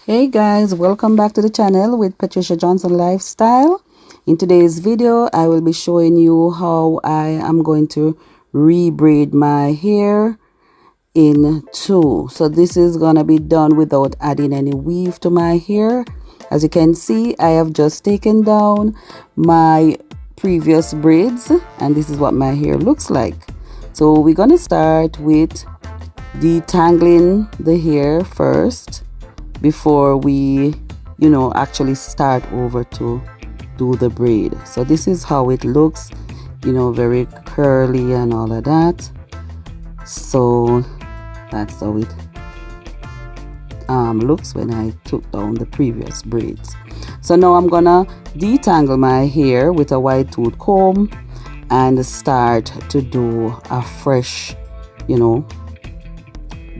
Hey guys, welcome back to the channel with Patricia Johnson Lifestyle. In today's video I will be showing you how I am going to rebraid my hair in two. So this is gonna be done without adding any weave to my hair. As you can see, I have just taken down my previous braids and this is what my hair looks like. So we're gonna start with detangling the hair first before we actually start over to do the braid. So this is how it looks, very curly and all of that. So that's how it looks when I took down the previous braids. So now I'm gonna detangle my hair with a wide tooth comb and start to do a fresh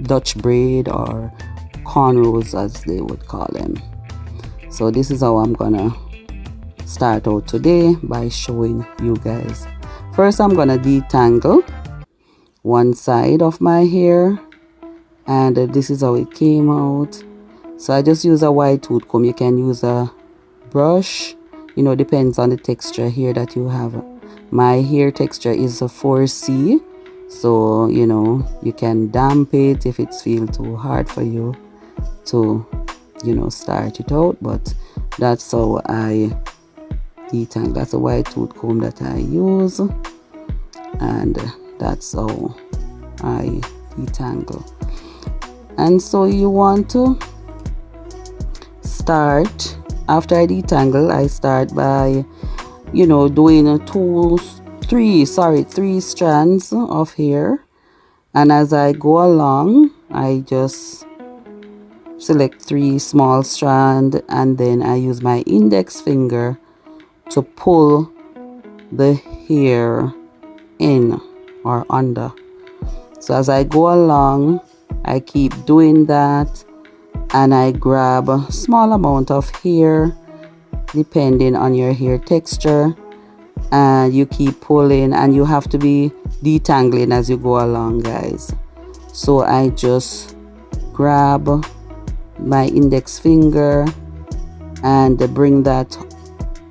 Dutch braid or cornrows as they would call them. So this is how I'm gonna start out today, by showing you guys. First I'm gonna detangle one side of my hair, and this is how it came out. So I just use a wide tooth comb. You can use a brush, depends on the texture here that you have. My hair texture is a 4C, so you can damp it if it feels too hard for you to start it out. But that's how I detangle. That's a wide tooth comb that I use, and that's how I detangle. And so you want to start, after I detangle, I start by doing three strands of hair, and as I go along I just select 3 small strands, and then I use my index finger to pull the hair in or under. So as I go along I keep doing that, and I grab a small amount of hair depending on your hair texture, and you keep pulling, and you have to be detangling as you go along, guys. So I just grab my index finger and bring that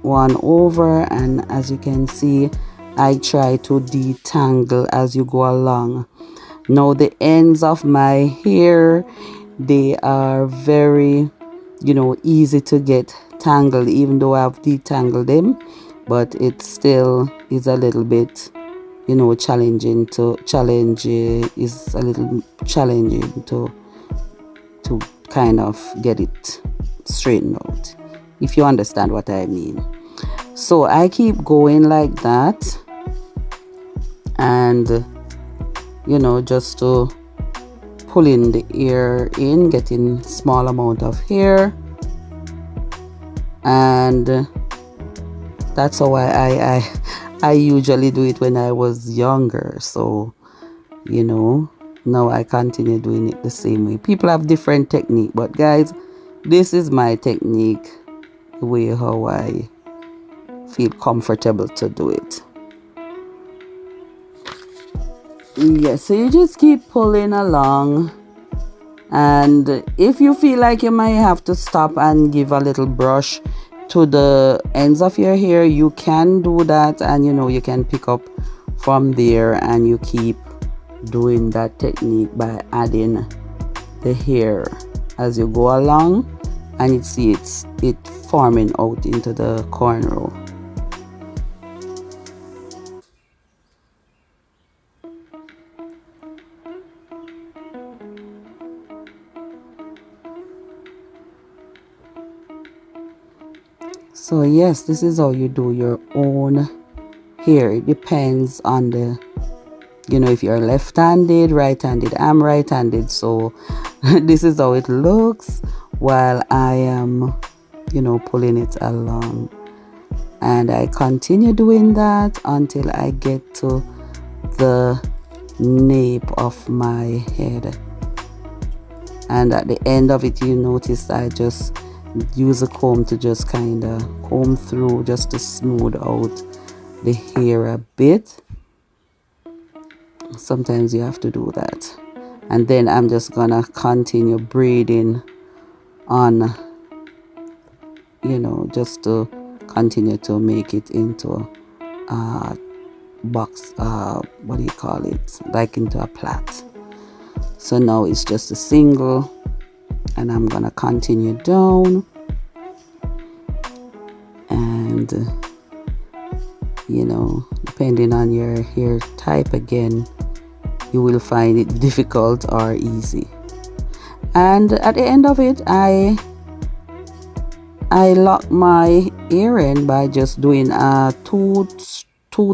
one over, and as you can see I try to detangle as you go along. Now the ends of my hair, they are very easy to get tangled, even though I've detangled them, but it still is a little bit challenging to kind of get it straightened out, if you understand what I mean. So I keep going like that, and just to pulling the hair in, getting small amount of hair, and that's how I usually do it when I was younger. So now I continue doing it the same way. People have different technique, but guys, this is my technique, the way how I feel comfortable to do it. Yes, so you just keep pulling along, and if you feel like you might have to stop and give a little brush to the ends of your hair, you can do that, and you can pick up from there, and you keep doing that technique by adding the hair as you go along, and you see it forming out into the cornrow. So yes, this is how you do your own hair. It depends on the if you're left-handed, right-handed. I'm right-handed, so this is how it looks while I am pulling it along, and I continue doing that until I get to the nape of my head, and at the end of it, you notice I just use a comb to just kind of comb through, just to smooth out the hair a bit. Sometimes you have to do that, and then I'm just gonna continue braiding on, you know, just to continue to make it into a box, what do you call it, like into a plait. So now it's just a single, and I'm gonna continue down, and you know, depending on your hair type, again, you will find it difficult or easy. And at the end of it, I lock my ear in by just doing a two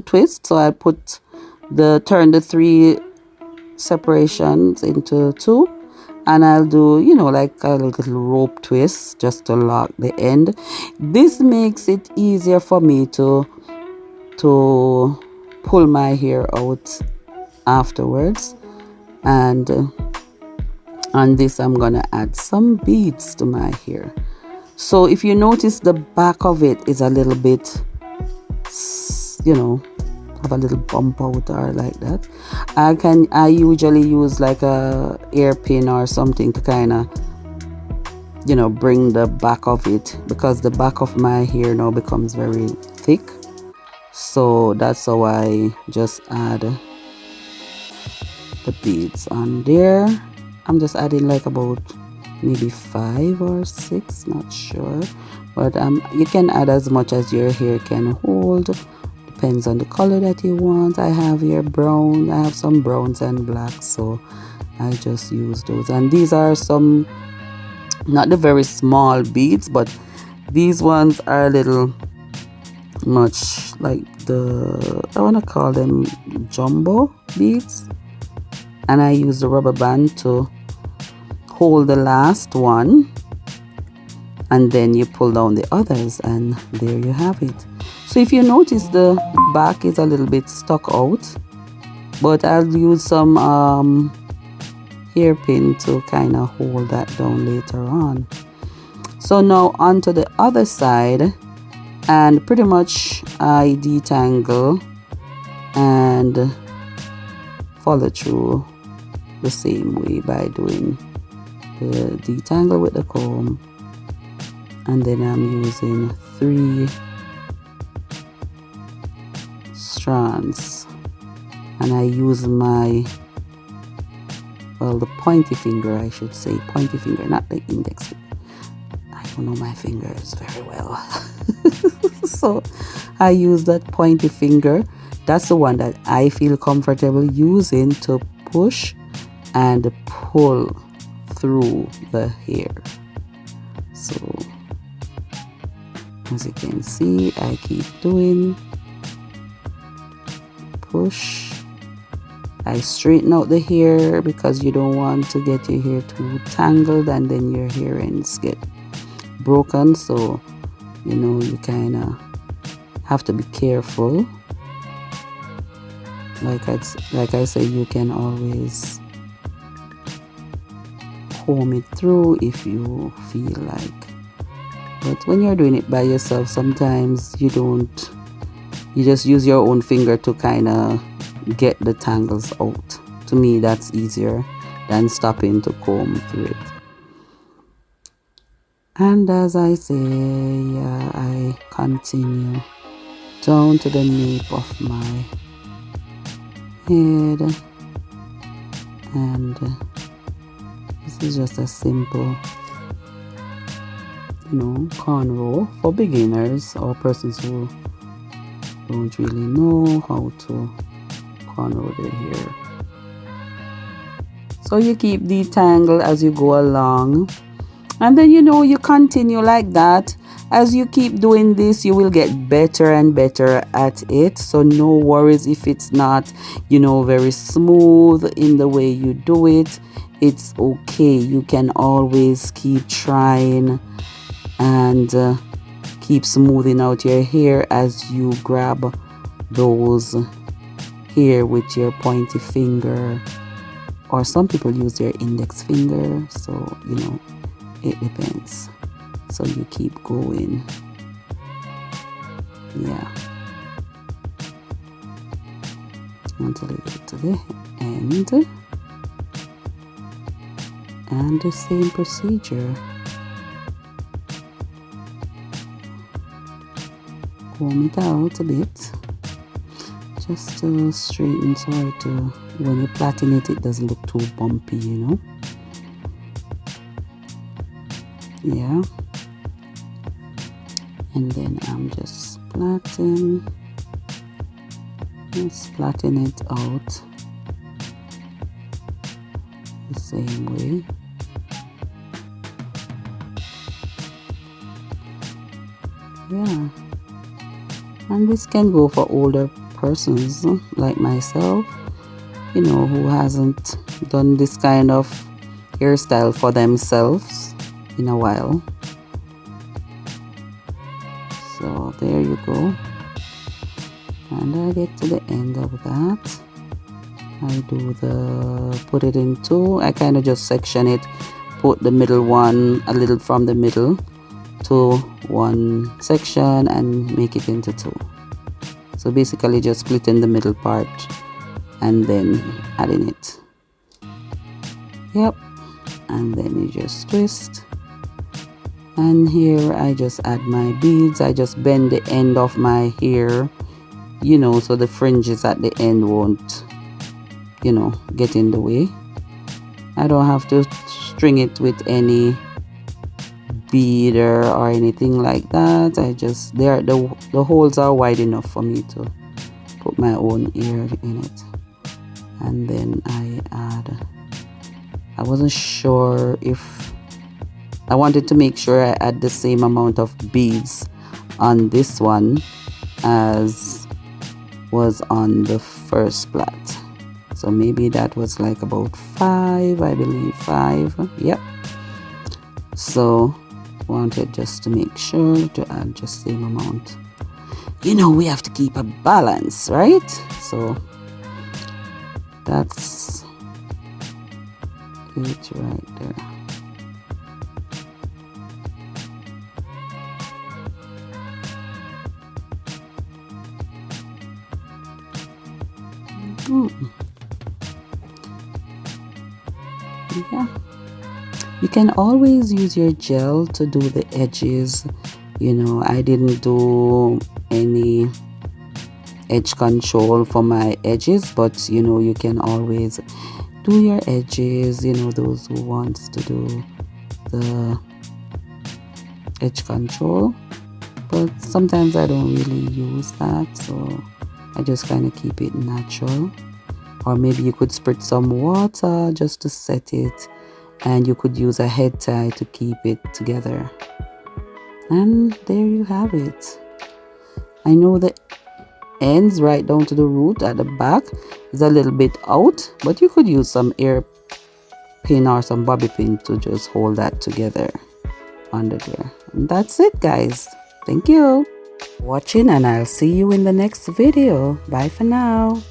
twist. So I turn the 3 separations into 2, and I'll do, you know, like a little rope twist just to lock the end. This makes it easier for me to pull my hair out afterwards. And on this, I'm gonna add some beads to my hair. So if you notice, the back of it is a little bit, you know, have a little bump out or like that. I usually use like a hairpin or something to kind of, you know, bring the back of it, because the back of my hair now becomes very thick. So that's how I just add the beads on there. I'm just adding like about maybe 5 or 6, not sure, but you can add as much as your hair can hold, depends on the color that you want. I have here brown, I have some browns and blacks, so I just use those. And these are some, not the very small beads, but these ones are a little much like I want to call them jumbo beads, and I use the rubber band to hold the last one, and then you pull down the others, and there you have it. So if you notice, the back is a little bit stuck out, but I'll use some hairpin to kind of hold that down later on. So now onto the other side, and pretty much I detangle and follow through the same way by doing the detangle with the comb, and then I'm using 3 strands, and I use my, well, the pointy finger, I should say, pointy finger, not the index finger. I don't know my fingers very well. So I use that pointy finger. That's the one that I feel comfortable using to push and pull through the hair. So as you can see, I keep doing push. I straighten out the hair because you don't want to get your hair too tangled and then your hair ends get broken. So, you know, you kind of have to be careful. Like I say, you can always comb it through if you feel like, but when you're doing it by yourself, sometimes you just use your own finger to kind of get the tangles out. To me, that's easier than stopping to comb through it. And as I say, I continue down to the nape of my head, and this is just a simple, you know, cornrow for beginners or persons who don't really know how to cornrow their hair. So you keep detangle as you go along, and then, you know, you continue like that. As you keep doing this, you will get better and better at it. So no worries if it's not, you know, very smooth in the way you do it. It's okay. You can always keep trying and keep smoothing out your hair as you grab those hair with your pointy finger, or some people use their index finger. So, you know, it depends. So you keep going, yeah, until you get to the end, and the same procedure comb it out a bit just to straighten, so when you're plaiting it, it doesn't look too bumpy, you know. Yeah, and then I'm just plaiting it out the same way. Yeah, and this can go for older persons like myself, you know, who hasn't done this kind of hairstyle for themselves in a while. So there you go, and I get to the end of that. I do put it in two. I kind of just section it, put the middle one a little from the middle to one section and make it into two. So basically just splitting the middle part and then adding it. Yep, and then you just twist, and here I just add my beads. I just bend the end of my hair, you know, so the fringes at the end won't, you know, get in the way. I don't have to string it with any beader or anything like that. I just, the holes are wide enough for me to put my own ear in it. And then I wasn't sure if I wanted to make sure I add the same amount of beads on this one as was on the first plait. So maybe that was like about 5, I believe 5. Yep. So wanted just to make sure to add just the same amount. You know, we have to keep a balance, right? So that's it right there. Yeah, you can always use your gel to do the edges. You know, I didn't do any edge control for my edges, but you know, you can always do your edges, you know, those who wants to do the edge control. But sometimes I don't really use that, so I just kind of keep it natural. Or maybe you could spritz some water just to set it, and you could use a head tie to keep it together. And there you have it. I know the ends right down to the root at the back is a little bit out, but you could use some ear pin or some bobby pin to just hold that together under there. And that's it, guys. Thank you for watching, and I'll see you in the next video. Bye for now.